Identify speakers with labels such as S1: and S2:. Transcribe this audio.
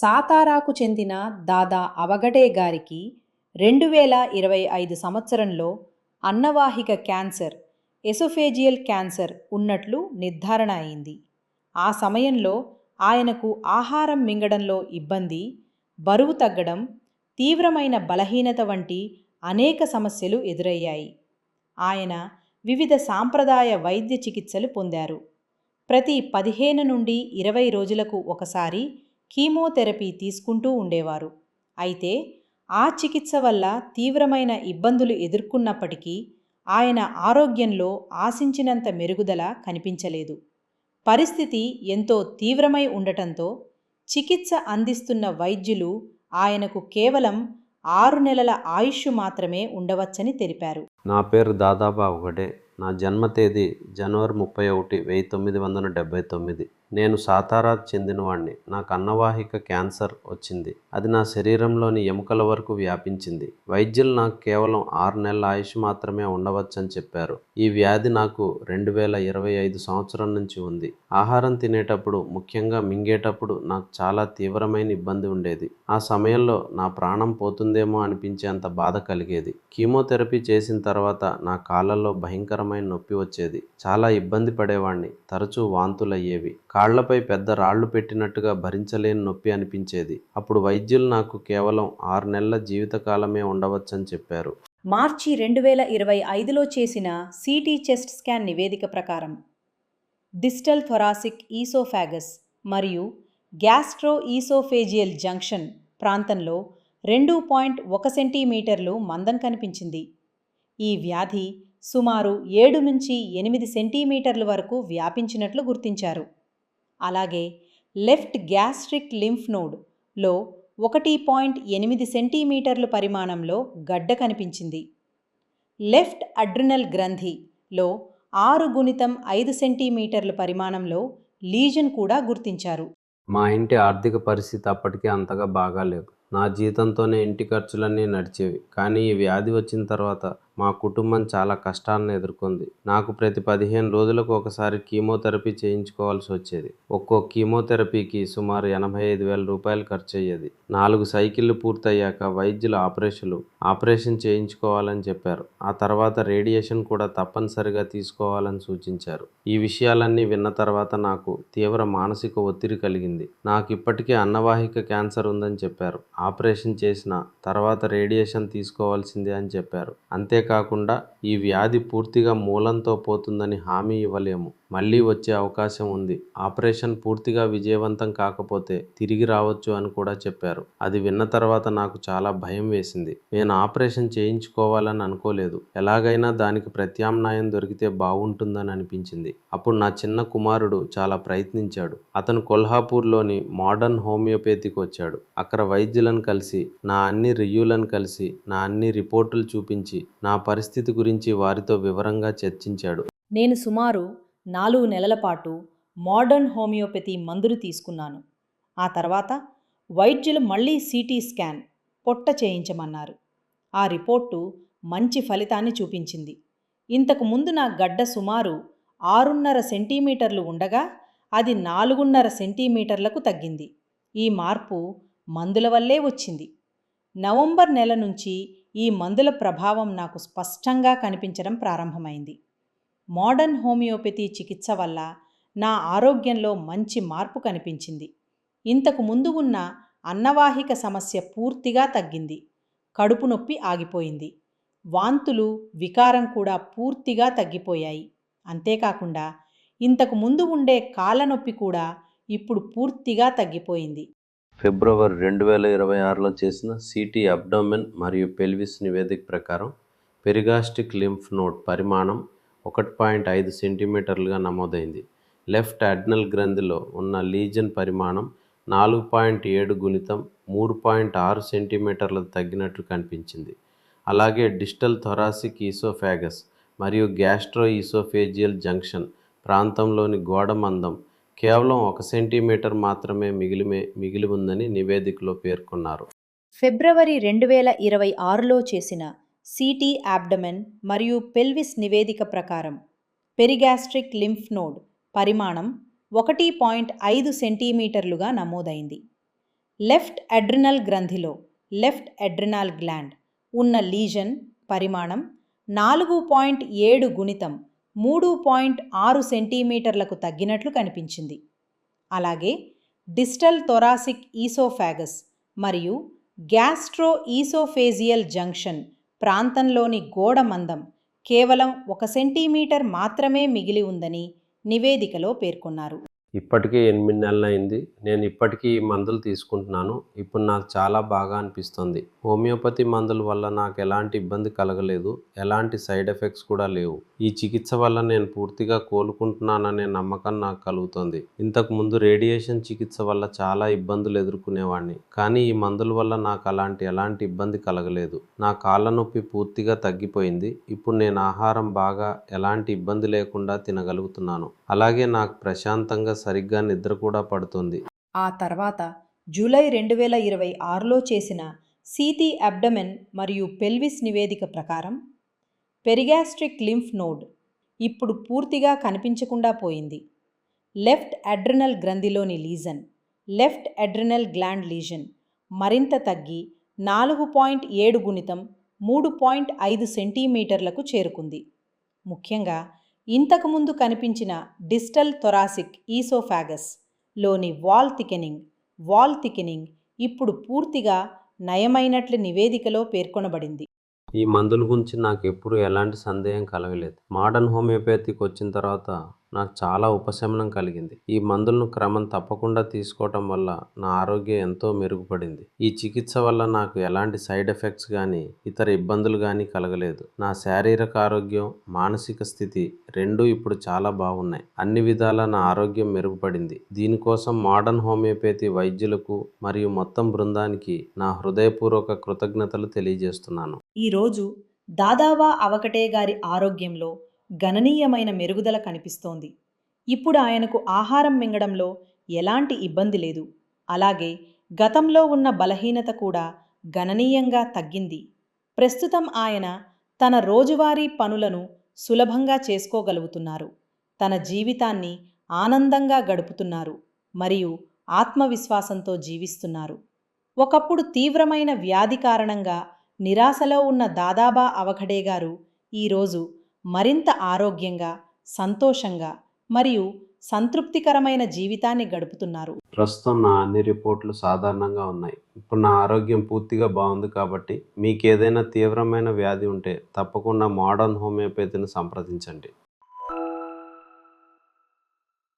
S1: సాతారాకు చెందిన దాదా అవగడే గారికి 2025 సంవత్సరంలో అన్నవాహిక క్యాన్సర్, ఎసోఫేజియల్ క్యాన్సర్ ఉన్నట్లు నిర్ధారణ అయింది. ఆ సమయంలో ఆయనకు ఆహారం మింగడంలో ఇబ్బంది, బరువు తగ్గడం, తీవ్రమైన బలహీనత వంటి అనేక సమస్యలు ఎదురయ్యాయి. ఆయన వివిధ సాంప్రదాయ వైద్య చికిత్సలు పొందారు. ప్రతి 15 నుండి 20 రోజులకు ఒకసారి కీమోథెరపీ తీసుకుంటూ ఉండేవారు. అయితే ఆ చికిత్స వల్ల తీవ్రమైన ఇబ్బందులు ఎదుర్కొన్నప్పటికీ ఆయన ఆరోగ్యంలో ఆశించినంత మెరుగుదల కనిపించలేదు. పరిస్థితి ఎంతో తీవ్రమై ఉండటంతో చికిత్స అందిస్తున్న వైద్యులు ఆయనకు కేవలం 6 నెలల ఆయుష్ మాత్రమే ఉండవచ్చని తెలిపారు.
S2: నా పేరు దాదాబా ఒకటే. నా జన్మ తేదీ జనవరి 31, 1979. నేను సాతారాకు చెందినవాణ్ణి. నాకు అన్నవాహిక క్యాన్సర్ వచ్చింది. అది నా శరీరంలోని ఎముకల వరకు వ్యాపించింది. వైద్యులు నాకు కేవలం 6 నెలల ఆయుష్ మాత్రమే ఉండవచ్చని చెప్పారు. ఈ వ్యాధి నాకు 2025 సంవత్సరం నుంచి ఉంది. ఆహారం తినేటప్పుడు, ముఖ్యంగా మింగేటప్పుడు నాకు చాలా తీవ్రమైన ఇబ్బంది ఉండేది. ఆ సమయంలో నా ప్రాణం పోతుందేమో అనిపించేంత బాధ కలిగేది. కీమోథెరపీ చేసిన తర్వాత నా కాళ్ళల్లో భయంకరమైన నొప్పి వచ్చేది. చాలా ఇబ్బంది పడేవాణ్ణి. తరచూ వాంతులయ్యేవి. కాళ్లపై పెద్ద రాళ్లు పెట్టినట్టుగా భరించలేని నొప్పి అనిపించేది. అప్పుడు వైద్యులు నాకు కేవలం 6 నెలల జీవితకాలమే ఉండవచ్చని చెప్పారు.
S1: మార్చి 2025లో చేసిన సిటీ చెస్ట్ స్కాన్ నివేదిక ప్రకారం డిస్టల్ థొరాసిక్ ఈసోఫాగస్ మరియు గ్యాస్ట్రో ఈసోఫేజియల్ జంక్షన్ ప్రాంతంలో 2.1 సెంటీమీటర్లు మందం కనిపించింది. ఈ వ్యాధి సుమారు 7 నుంచి 8 సెంటీమీటర్ల వరకు వ్యాపించినట్లు గుర్తించారు. అలాగే లెఫ్ట్ గ్యాస్ట్రిక్ లింఫ్ నోడ్లో 1.8 సెంటీమీటర్ల పరిమాణంలో గడ్డ కనిపించింది. లెఫ్ట్ అడ్రినల్ గ్రంథిలో 6x5 సెంటీమీటర్ల పరిమాణంలో లీజన్ కూడా గుర్తించారు.
S2: మా ఇంటి ఆర్థిక పరిస్థితి అప్పటికే అంతగా బాగాలేదు. నా జీతంతోనే ఇంటి ఖర్చులన్నీ నడిచేవి. కానీ ఈ వ్యాధి వచ్చిన తర్వాత మా కుటుంబం చాలా కష్టాలను ఎదుర్కొంది. నాకు ప్రతి 15 రోజులకు ఒకసారి కీమోథెరపీ చేయించుకోవాల్సి వచ్చేది. ఒక్కో కీమోథెరపీకి సుమారు 85,000 రూపాయలు ఖర్చు అయ్యేది. 4 సైకిళ్లు పూర్తయ్యాక వైద్యులు ఆపరేషన్ చేయించుకోవాలని చెప్పారు. ఆ తర్వాత రేడియేషన్ కూడా తప్పనిసరిగా తీసుకోవాలని సూచించారు. ఈ విషయాలన్నీ విన్న తర్వాత నాకు తీవ్ర మానసిక ఒత్తిడి కలిగింది. నాకు ఇప్పటికే అన్నవాహిక క్యాన్సర్ ఉందని చెప్పారు. ఆపరేషన్ చేసిన తర్వాత రేడియేషన్ తీసుకోవాల్సిందే అని చెప్పారు. అంతేకాకుండా ఈ వ్యాధి పూర్తిగా మూలంతో పోతుందని హామీ ఇవ్వలేము. మళ్ళీ వచ్చే అవకాశం ఉంది. ఆపరేషన్ పూర్తిగా విజయవంతం కాకపోతే తిరిగి రావచ్చు అని కూడా చెప్పారు. అది విన్న తర్వాత నాకు చాలా భయం వేసింది. నేను ఆపరేషన్ చేయించుకోవాలని అనుకోలేదు. ఎలాగైనా దానికి ప్రత్యామ్నాయం దొరికితే బాగుంటుందని అనిపించింది. అప్పుడు నా చిన్న కుమారుడు చాలా ప్రయత్నించాడు. అతను కొల్హాపూర్లోని మోడర్న్ హోమియోపతికి వచ్చాడు. అక్కడ వైద్యులను కలిసి, నా అన్ని రిపోర్టులు చూపించి, నా పరిస్థితి గురించి వారితో వివరంగా చర్చించాడు.
S1: నేను సుమారు 4 నెలల పాటు మోడర్న్ హోమియోపతి మందులు తీసుకున్నాను. ఆ తర్వాత వైద్యులు మళ్ళీ సిటీ స్కాన్, పొట్ట చేయించమన్నారు. ఆ రిపోర్టు మంచి ఫలితాన్ని చూపించింది. ఇంతకు ముందు నా గడ్డ సుమారు 6.5 సెంటీమీటర్లు ఉండగా అది 4.5 సెంటీమీటర్లకు తగ్గింది. ఈ మార్పు మందుల వల్లే వచ్చింది. నవంబర్ నెల నుంచి ఈ మందుల ప్రభావం నాకు స్పష్టంగా కనిపించడం ప్రారంభమైంది. మోడర్న్ హోమియోపతి చికిత్స వల్ల నా ఆరోగ్యంలో మంచి మార్పు కనిపించింది. ఇంతకు ముందు ఉన్న అన్నవాహిక సమస్య పూర్తిగా తగ్గింది. కడుపు నొప్పి ఆగిపోయింది. వాంతులు, వికారం కూడా పూర్తిగా తగ్గిపోయాయి. అంతేకాకుండా ఇంతకు ముందు ఉండే కాళ్ళ నొప్పి కూడా ఇప్పుడు పూర్తిగా తగ్గిపోయింది.
S2: ఫిబ్రవరి 2026లో చేసిన సిటీ అబ్డోమెన్ మరియు పెల్విస్ నివేదిక ప్రకారం పెరిగాస్ట్రిక్ లింఫ్ నోడ్ పరిమాణం 1.5 సెంటీమీటర్లుగా నమోదైంది. లెఫ్ట్ అడ్రినల్ గ్రంథిలో ఉన్న లీజన్ పరిమాణం 4.7x3.6 సెంటీమీటర్లకు తగ్గినట్లు కనిపించింది. అలాగే డిస్టల్ థొరాసిక్ ఈసోఫాగస్ మరియు గ్యాస్ట్రో ఈసోఫేజియల్ జంక్షన్ ప్రాంతంలోని గోడ మందం కేవలం 1 సెంటీమీటర్ మాత్రమే మిగిలి ఉందని నివేదికలో పేర్కొన్నారు.
S1: ఫిబ్రవరి 2026లో చేసిన సిటీ అబ్డమెన్ మరియు పెల్విస్ నివేదిక ప్రకారం పెరిగాస్ట్రిక్ లింఫ్ నోడ్ పరిమాణం 1.5 సెంటీమీటర్లుగా నమోదైంది. లెఫ్ట్ అడ్రినల్ గ్రంథిలో లెఫ్ట్ అడ్రినల్ గ్లాండ్ ఉన్న లీజన్ పరిమాణం 4.7 గుణితం 3.6 సెంటీమీటర్లకు తగ్గినట్లు కనిపించింది. అలాగే డిస్టల్ థొరాసిక్ ఈసోఫాగస్ మరియు గ్యాస్ట్రో ఈసోఫేజియల్ జంక్షన్ ప్రాంతంలోని గోడ మందం కేవలం 1 సెంటీమీటర్ మాత్రమే మిగిలి ఉందని నివేదికలో పేర్కొన్నారు.
S2: ఇప్పటికే 8 నెలలైంది. నేను ఇప్పటికీ ఈ మందులు తీసుకుంటున్నాను. ఇప్పుడు నాకు చాలా బాగా అనిపిస్తుంది. హోమియోపతి మందుల వల్ల నాకు ఎలాంటి ఇబ్బంది కలగలేదు. ఎలాంటి సైడ్ ఎఫెక్ట్స్ కూడా లేవు. ఈ చికిత్స వల్ల నేను పూర్తిగా కోలుకుంటున్నాననే నమ్మకం నాకు కలుగుతుంది. ఇంతకు ముందు రేడియేషన్ చికిత్స వల్ల చాలా ఇబ్బందులు ఎదుర్కొనేవాడిని. కానీ ఈ మందుల వల్ల నాకు ఎలాంటి ఇబ్బంది కలగలేదు. నా కాళ్ళ నొప్పి పూర్తిగా తగ్గిపోయింది. ఇప్పుడు నేను ఆహారం బాగా ఎలాంటి ఇబ్బంది లేకుండా తినగలుగుతున్నాను. అలాగే నాకు ప్రశాంతంగా సరిగ్గా నిద్ర కూడా పడుతుంది.
S1: ఆ తర్వాత జూలై 2026లో చేసిన CT అబ్డమెన్ మరియు పెల్విస్ నివేదిక ప్రకారం పెరిగాస్ట్రిక్ లింఫ్ నోడ్ ఇప్పుడు పూర్తిగా కనిపించకుండా పోయింది. లెఫ్ట్ అడ్రినల్ గ్రంథిలోని lesion, left adrenal gland lesion మరింత తగ్గి 4.7 గుణితం 3.5 సెంటీమీటర్లకు చేరుకుంది. ముఖ్యంగా ఇంతకుముందు కనిపించిన డిస్టల్ థొరాసిక్ ఈసోఫాగస్ లోని వాల్ థికెనింగ్ ఇప్పుడు పూర్తిగా నయమైనట్లు నివేదికలో పేర్కొనబడింది.
S2: ఈ మందుల గురించి నాకు ఎప్పుడూ ఎలాంటి సందేహం కలగలేదు. మోడర్న్ హోమియోపతికి వచ్చిన తర్వాత నాకు చాలా ఉపశమనం కలిగింది. ఈ మందులను క్రమం తప్పకుండా తీసుకోవటం వల్ల నా ఆరోగ్యం ఎంతో మెరుగుపడింది. ఈ చికిత్స వల్ల నాకు ఎలాంటి సైడ్ ఎఫెక్ట్స్ కానీ ఇతర ఇబ్బందులు కానీ కలగలేదు. నా శారీరక ఆరోగ్యం, మానసిక స్థితి రెండూ ఇప్పుడు చాలా బాగున్నాయి. అన్ని విధాలా నా ఆరోగ్యం మెరుగుపడింది. దీనికోసం మోడర్న్ హోమియోపతి వైద్యులకు మరియు మొత్తం బృందానికి నా హృదయపూర్వక కృతజ్ఞతలు తెలియజేస్తున్నాను.
S1: ఈరోజు దాదావా అవకటే గారి ఆరోగ్యంలో గణనీయమైన మెరుగుదల కనిపిస్తోంది. ఇప్పుడు ఆయనకు ఆహారం మింగడంలో ఎలాంటి ఇబ్బంది లేదు. అలాగే గతంలో ఉన్న బలహీనత కూడా గణనీయంగా తగ్గింది. ప్రస్తుతం ఆయన తన రోజువారీ పనులను సులభంగా చేసుకోగలుగుతున్నారు. తన జీవితాన్ని ఆనందంగా గడుపుతున్నారు మరియు ఆత్మవిశ్వాసంతో జీవిస్తున్నారు. ఒకప్పుడు తీవ్రమైన వ్యాధి కారణంగా నిరాశలో ఉన్న దాదాబా అవఖడే గారు ఈరోజు మరింత ఆరోగ్యంగా, సంతోషంగా మరియు సంతృప్తికరమైన జీవితాన్ని గడుపుతున్నారు.
S2: ప్రస్తుతం నా అన్ని రిపోర్ట్లు సాధారణంగా ఉన్నాయి. ఇప్పుడు నా ఆరోగ్యం పూర్తిగా బాగుంది. కాబట్టి మీకు ఏదైనా తీవ్రమైన వ్యాధి ఉంటే తప్పకుండా మోడర్న్ హోమియోపతిని సంప్రదించండి.